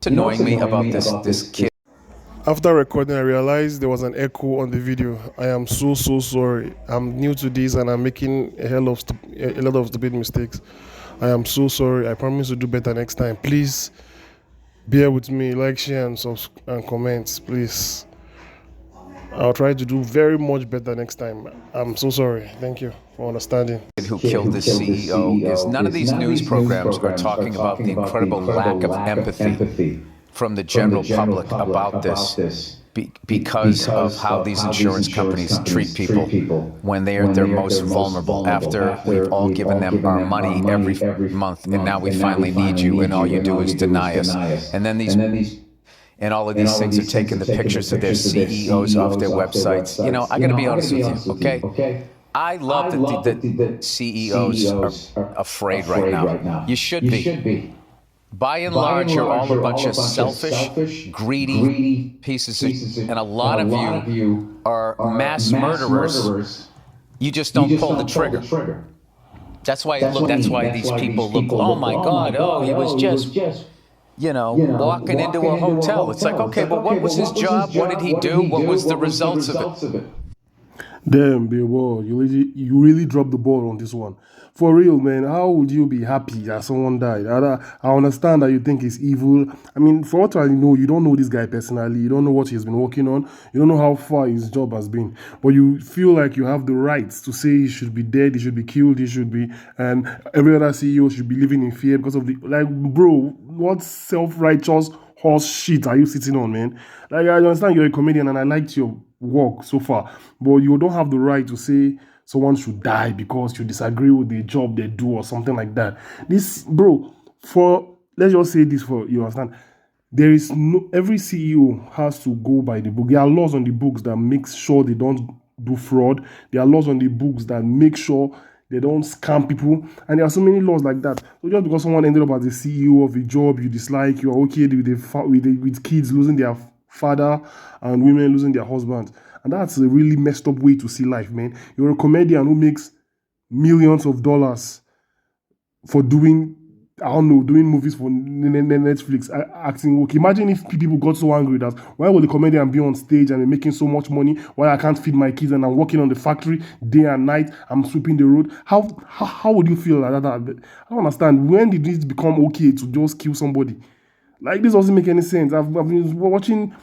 What's annoying me about this kid? After recording, I realized there was an echo on the video. I am so sorry. I'm new to this and I'm making a lot of stupid mistakes. I am so sorry. I promise to do better next time. Please bear with me. Like, share, and comment, please. I'll try to do very much better next time. I'm so sorry. Thank you for understanding. Who killed the CEO is none of these news programs are talking about the incredible lack of empathy from the general public about this because of how these insurance companies treat people when they are at their most vulnerable, after we've all given them our money every month and now we finally need you and all you do is deny us. And then and all of these things are taking the pictures of their CEOs off their websites. You know, I got to be honest with you, okay? I love that the CEOs are afraid right now. You should be. By and large, you're all a bunch of selfish, greedy pieces and a lot of you are mass murderers. You just don't pull the trigger. That's why these people look, oh my God, he was just walking into a hotel. It's like, okay, but what was his job? What did he do? What was the results of it? Damn, Billboard, you really dropped the ball on this one. For real, man, how would you be happy that someone died? I understand that you think he's evil. I mean, for what I know, you don't know this guy personally. You don't know what he's been working on. You don't know how far his job has been. But you feel like you have the rights to say he should be dead, he should be killed, and every other CEO should be living in fear because of bro, what self-righteous horse shit are you sitting on, man? Like, I understand you're a comedian and I liked your work so far, but you don't have the right to say someone should die because you disagree with the job they do or something like that. This, bro, let's just say this for you understand. There is no every CEO has to go by the book. There are laws on the books that make sure they don't do fraud. There are laws on the books that make sure they don't scam people, and there are so many laws like that. So just because someone ended up as the CEO of a job you dislike, you are okay with kids losing their father and women losing their husbands, and that's a really messed up way to see life, man. You're a comedian who makes millions of dollars for doing, I don't know, doing movies for Netflix, acting work. Imagine if people got so angry that why would the comedian be on stage and making so much money while I can't feed my kids and I'm working on the factory day and night, I'm sweeping the road? How would you feel like that? I don't understand. When did it become okay to just kill somebody? Like, this doesn't make any sense. I've been watching,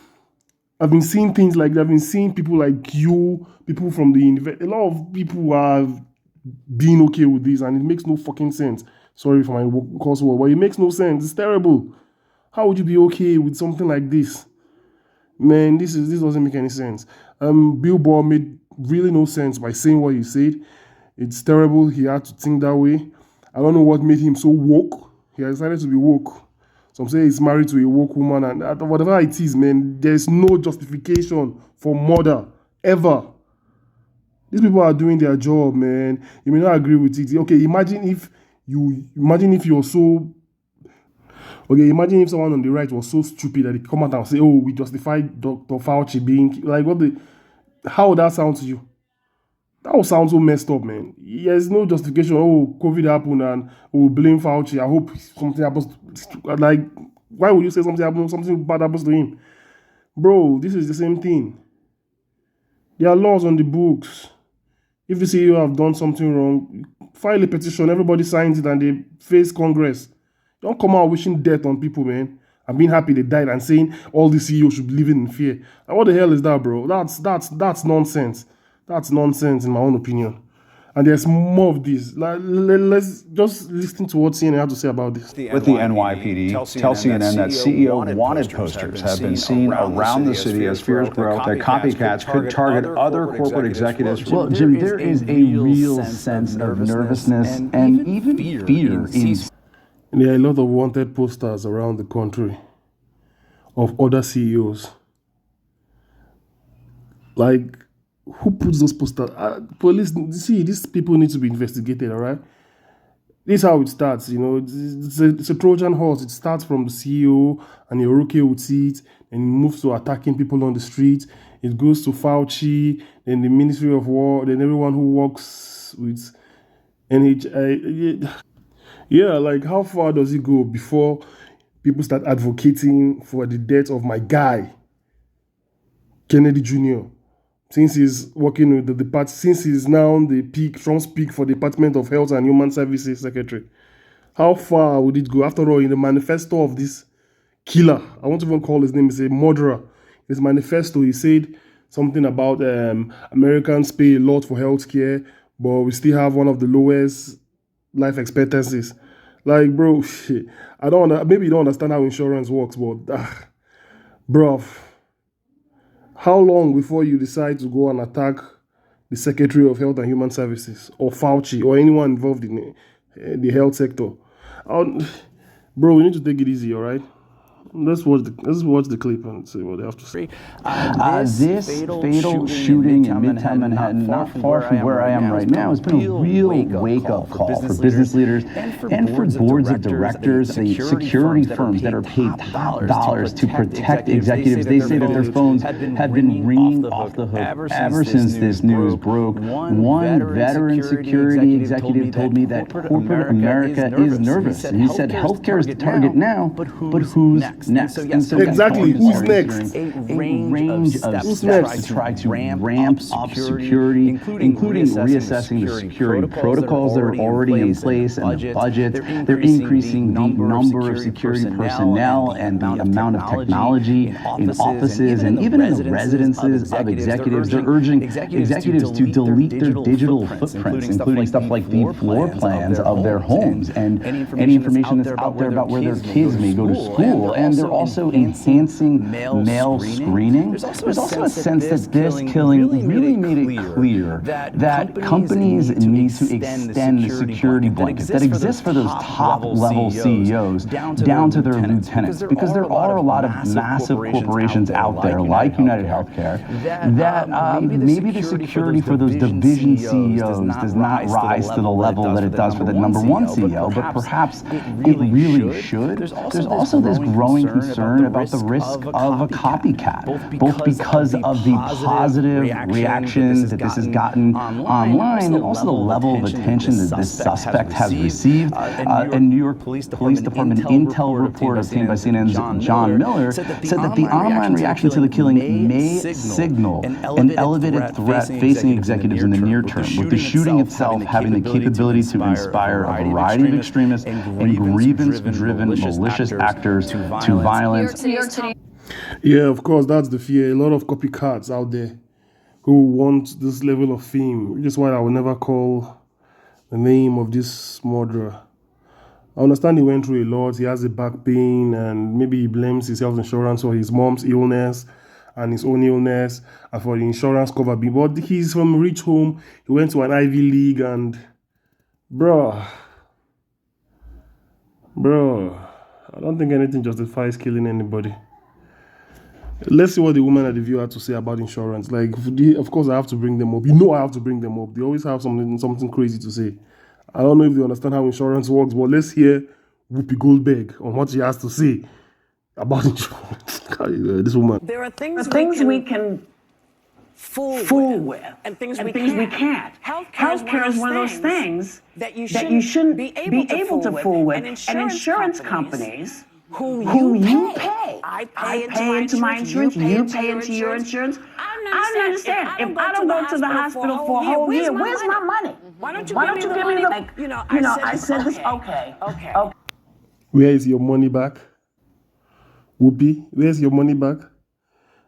I've been seeing things like that. I've been seeing people like you, people from the university. A lot of people are being okay with this, and it makes no fucking sense. Sorry for my curse word, but it makes no sense. It's terrible. How would you be okay with something like this? Man, this doesn't make any sense. Billboard made really no sense by saying what he said. It's terrible. He had to think that way. I don't know what made him so woke. He decided to be woke. Some say he's married to a woke woman, and whatever it is, man, there's no justification for murder ever. These people are doing their job, man. You may not agree with it. Okay, imagine if you're so okay, imagine if someone on the right was so stupid that they come out and say, "Oh, we justify Dr. Fauci being like how would that sound to you?" That would sound so messed up, man. There's no justification. Oh, COVID happened and we'll blame Fauci. I hope something happens. Like, why would you say something bad happens to him? Bro, this is the same thing. There are laws on the books. If the CEO have done something wrong, file a petition, everybody signs it, and they face Congress. Don't come out wishing death on people, man. And being happy they died and saying all the CEOs should be living in fear. And what the hell is that, bro? That's nonsense. That's nonsense in my own opinion. And there's more of this. Let's just listen to what CNN had to say about this. With the NYPD, tell CNN that CEO wanted posters have been seen around the city as fears grow that copycats could target other corporate executives. Well, Jim, there is a real sense of nervousness and even fear in. There are a lot of wanted posters around the country of other CEOs. Like, who puts those posters? Police, see, these people need to be investigated, all right? This is how it starts, it's a Trojan horse. It starts from the CEO and you're okay with it, and it moves to attacking people on the street. It goes to Fauci, then the Ministry of War, then everyone who works with NHI. Yeah, like, how far does it go before people start advocating for the death of my guy, Kennedy Jr., since he's working with the department, since he's now the Trump's peak for Department of Health and Human Services Secretary. How far would it go? After all, in the manifesto of this killer, I won't even call his name, he's a murderer. His manifesto, he said something about Americans pay a lot for healthcare, but we still have one of the lowest life expectancies. Like, bro, I don't maybe you don't understand how insurance works, but bro, how long before you decide to go and attack the Secretary of Health and Human Services or Fauci or anyone involved in the health sector? Bro, we need to take it easy, all right? Let's watch the clip and see what they have to say. This fatal shooting in Midtown Manhattan, not far from where I am right now, has been a real wake-up call for business leaders and for boards of directors, the security firms that are paid top dollars to protect executives. They say that their phones have been ringing off the hook ever since this news broke. One veteran security executive told me that corporate America is nervous. And he said healthcare is the target now, but who's next? Exactly, who's next? A range of steps to try to ramp up security, including reassessing the security protocols that are already in place and the budget. They're increasing the number of security personnel and the amount of technology in offices and even in the residences of executives. They're urging executives to delete their digital footprints, including stuff like the floor plans of their homes and any information that's out there about where their kids may go to school. And they're also enhancing mail screening. There's also a sense that this killing really made it clear that companies need to extend the security blanket that exists for those top-level CEOs down to their lieutenants, because there are a lot of massive corporations out there, like United Healthcare, that maybe the security for those division CEOs does not rise to the level that it does for the number one CEO, but perhaps it really should. There's also this growing concern about the risk of a copycat, both because of the positive reactions that this has gotten online and also the level of attention that this suspect has received. A New York Police Department intel report obtained by CNN's John Miller said that the online reaction to the killing may signal an elevated threat facing executives in the near term, with the shooting itself having the capability to inspire a variety of extremists and grievance-driven malicious actors to violence. Yeah, of course, that's the fear. A lot of copycats out there who want this level of fame, which is why I will never call the name of this murderer. I understand he went through a lot. He has a back pain, and maybe he blames his health insurance for his mom's illness and his own illness and for the insurance cover. But he's from a rich home. He went to an Ivy League, and bro, I don't think anything justifies killing anybody. Let's see what the woman at the View had to say about insurance. Like, of course, I have to bring them up. You know I have to bring them up. They always have something crazy to say. I don't know if they understand how insurance works, but let's hear Whoopi Goldberg on what she has to say about insurance. This woman. There are things we can fool with and things we can't. Healthcare is one of those things that you shouldn't be able to fool with. And insurance companies who you pay. I pay into my insurance, you pay into your insurance. I don't understand. If I don't go to the hospital for a whole year, where's my money? Why don't you give me the money? I said this, okay. Where is your money back? Whoopi, where's your money back?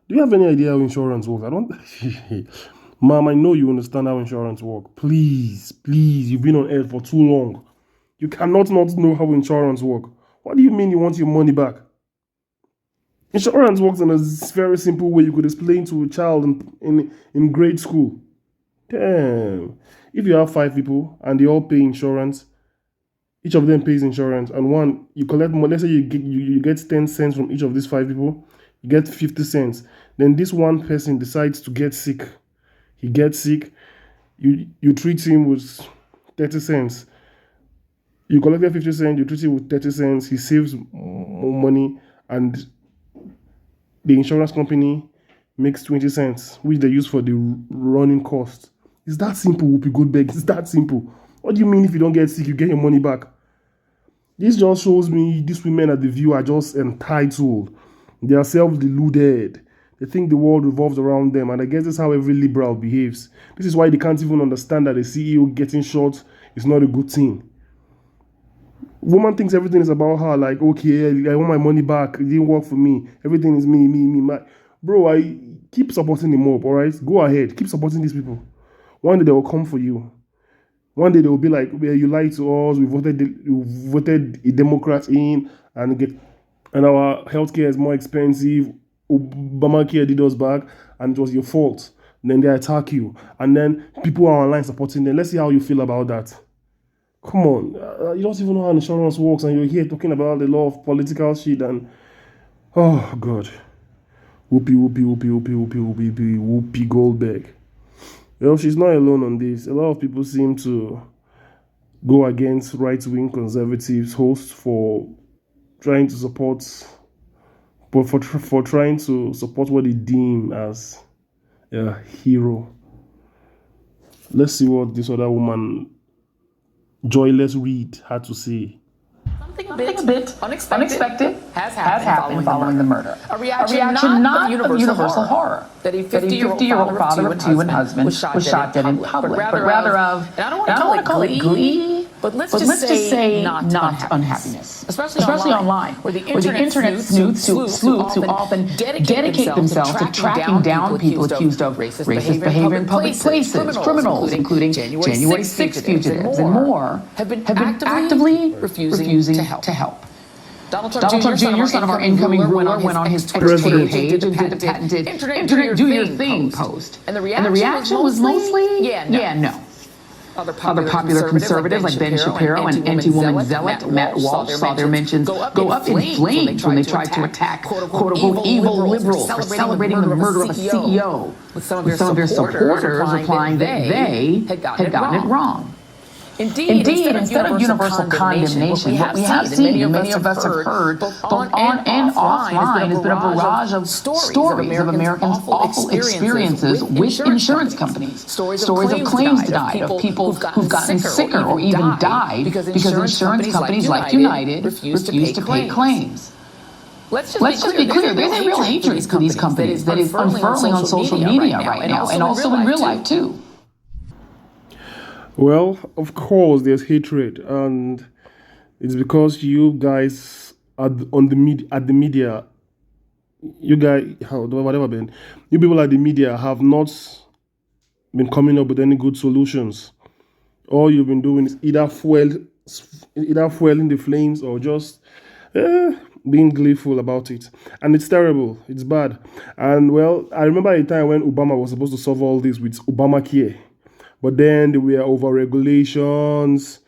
Do you have any idea how insurance works? I don't. Mom, I know you understand how insurance works. Please, you've been on air for too long. You cannot not know how insurance works. What do you mean you want your money back? Insurance works in a very simple way you could explain to a child in grade school. Damn. If you have 5 people and they all pay insurance, each of them pays insurance, and one, you collect more, let's say you get 10 cents from each of these 5 people, you get 50 cents. Then this one person decides to get sick. He gets sick, you treat him with 30 cents. You collected 50 cents, you treat him with 30 cents, he saves more money, and the insurance company makes 20 cents, which they use for the running cost. It's that simple, Whoopi Goldberg. It's that simple. What do you mean if you don't get sick, you get your money back? This just shows me these women at the View are just entitled. They are self-deluded. They think the world revolves around them, and I guess that's how every liberal behaves. This is why they can't even understand that a CEO getting shot is not a good thing. Woman thinks everything is about her, like, okay, I want my money back. It didn't work for me. Everything is me. Bro, I keep supporting the mob, all right? Go ahead. Keep supporting these people. One day they will come for you. One day they will be like, well, you lied to us. We voted a Democrat in, and our healthcare is more expensive. Obamacare did us back, and it was your fault. And then they attack you, and then people are online supporting them. Let's see how you feel about that. Come on, you don't even know how insurance works, and you're here talking about the law of political shit, and oh god, Whoopi Goldberg. Well, she's not alone on this. A lot of people seem to go against right-wing conservatives, hosts for trying to support, but for trying to support what they deem as a hero. Let's see what this other woman, Joyless Reed, had to say. Something a bit unexpected has happened following the murder. A reaction not of universal horror that a 50-year-old father of two and husband was shot dead in public, but rather of, and I don't want to call it glee, but let's just say not unhappiness. Especially online, where the internet sleuths who often dedicate themselves to tracking down people accused of racist behavior in public places, criminals, including January 6 fugitives and more, have been actively refusing to help. Donald Trump Jr., son of our incoming ruler, went on his Twitter page and did the patented Internet Do Your Thing post. And the reaction was mostly, yeah, no. Other popular conservatives like Ben Shapiro and anti-woman zealot Matt Walsh saw their mentions go up in flames when they tried to attack quote-unquote evil liberals for celebrating the murder of a CEO, with some of their supporters replying that they had gotten it wrong. Indeed, instead of universal condemnation, what we have seen, and many of us have heard, both on and offline, has been a barrage of stories of Americans' awful experiences with insurance companies. Stories of claims denied, of people who've gotten sicker or even died because insurance companies like United refused to pay claims. Let's just be clear, there's a real hatred for these companies that is unfurling on social media right now, and also in real life, too. Well, of course, there's hatred, and it's because you guys at the media, you guys, you people at the media have not been coming up with any good solutions. All you've been doing is either fueling the flames or just being gleeful about it, and it's terrible. It's bad. And well, I remember a time when Obama was supposed to solve all this with Obamacare. But then there were over-regulations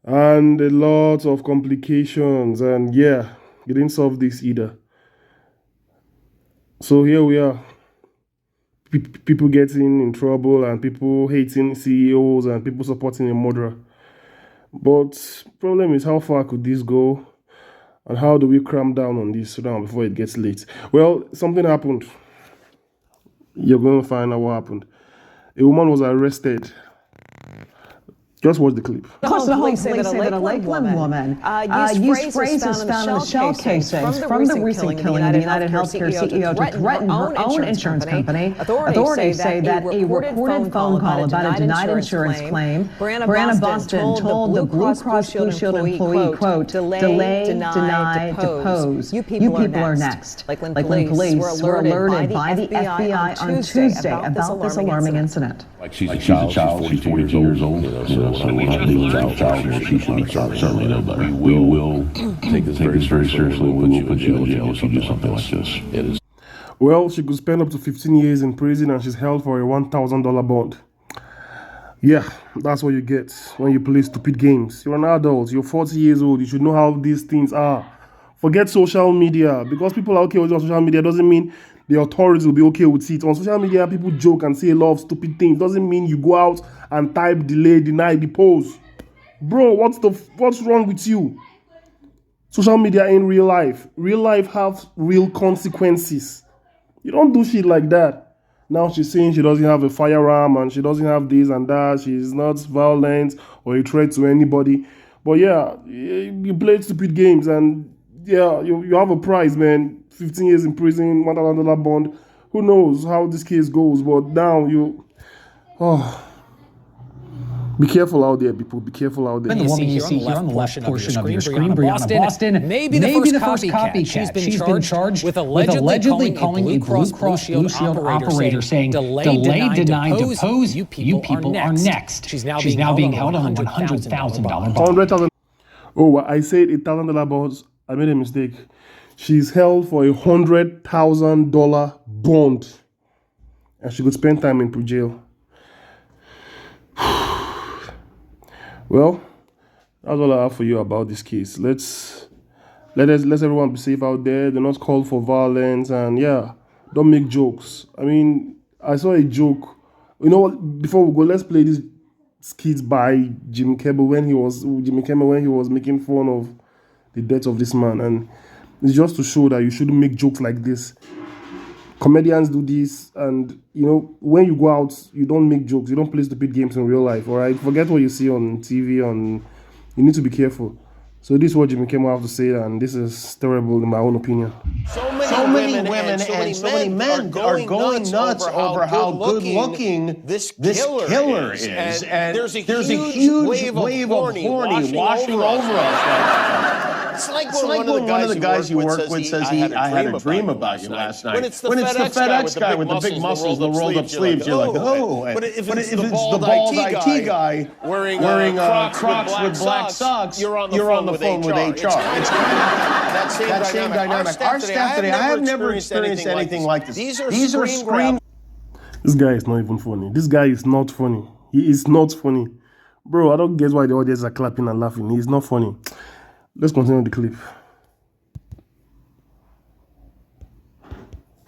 and a lot of complications. And yeah, he didn't solve this either. So here we are. People getting in trouble and people hating CEOs and people supporting a murderer. But problem is, how far could this go? And how do we cram down on this now before it gets late? Well, something happened. You're going to find out what happened. A woman was arrested. Just watch the clip. Police say that a Lakeland woman used phrases found in the shell casings from the recent killing of the United Healthcare CEO to threaten her own insurance company. Authorities say that a recorded phone call about a denied insurance claim. Brianna Boston told the Blue Cross Blue Shield employee, quote, delay, deny, depose. You people are next. Lakeland police were alerted by the FBI on Tuesday about this alarming incident. Like she's a child, she's 42 years old, so we certainly nobody. We will take this very seriously. We'll put you in jail if you do something like this. It is. Well, she could spend up to 15 years in prison and she's held for a $1,000 bond. Yeah, that's what you get when you play stupid games. You're an adult, you're 40 years old, you should know how these things are. Forget social media. Because people are okay with social media doesn't mean the authorities will be okay with it. On social media, people joke and say a lot of stupid things. Doesn't mean you go out and type delay, deny, depose. Bro, what's wrong with you? Social media ain't real life. Real life have real consequences. You don't do shit like that. Now she's saying she doesn't have a firearm and she doesn't have this and that. She's not violent or a threat to anybody. But yeah, you played stupid games, and yeah, you have a prize, man. 15 years in prison, $1,000 bond. Who knows how this case goes? But now be careful out there, people. Be careful out there. The woman you see here on the left portion of your screen, Breonna Boston, may be the first copycat. She's been charged with allegedly calling a Blue Cross Blue Shield operator saying, delay, deny, depose, you people are next. She's now being held on a $100,000 bond. $100,000. Oh, I said $1,000 bonds. I made a mistake. She's held for a $100,000 bond, and she could spend time in jail. Well, that's all I have for you about this case. Let's everyone be safe out there. Do not call for violence, and yeah, don't make jokes. I mean, I saw a joke. You know what? Before we go, let's play this skit by Jimmy Kimmel when he was making fun of the death of this man, and it's just to show that you shouldn't make jokes like this. Comedians do this, and you know, when you go out, you don't make jokes. You don't play stupid games in real life. All right, forget what you see on TV. You need to be careful. So this is what Jimmy Kimmel have to say, and this is terrible in my own opinion. So many women and so many men are going nuts over how good looking this killer is. And there's a huge wave of horny washing over us. It's like when one of the guys you work with says, I had a dream about you last night. When it's the FedEx guy with the big muscles, the rolled up sleeves, you're like, oh. But if it's the bald IT guy wearing Crocs with black socks, you're on the phone with HR. It's that same dynamic. Our staff today, I have never experienced anything like this. These are screen. This guy is not even funny. This guy is not funny. He is not funny. Bro, I don't get why the audience are clapping and laughing. He is not funny. Let's continue the clip.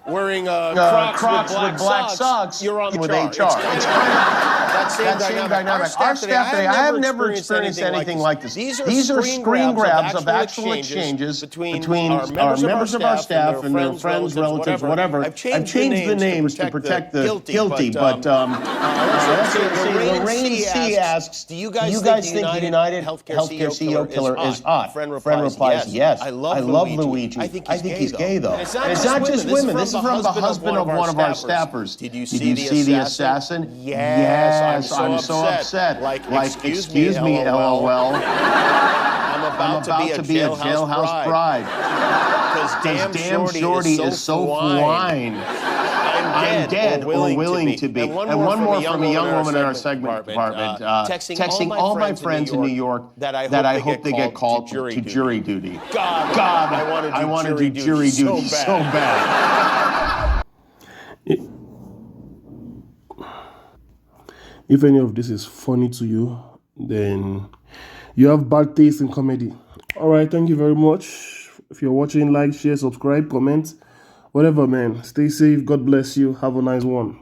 Wearing Crocs with black socks, you're on with HR. That same dynamic. Our staff today, I have never experienced anything like this. These are screen grabs of actual exchanges between our members of our staff and their friends, relatives, whatever. I've changed the names to protect the guilty, but Lorraine C. asks, do you guys think the United Healthcare CEO killer is hot? Friend replies, yes. I love Luigi. I think he's gay, though. And it's not just women. This is from the husband of one of our staffers. Did you see the assassin? Yes. I'm so upset. Like, excuse me, LOL. I'm about to be a jailhouse bride. Because damn Shorty is so fine. I'm dead or willing to be. And one more from a young woman in our segment department. Texting all my friends in New York that I hope they get called to jury duty. God, I want to do jury duty so bad. If any of this is funny to you, then you have bad taste in comedy. All right, thank you very much. If you're watching, like, share, subscribe, comment, whatever, man. Stay safe. God bless you. Have a nice one.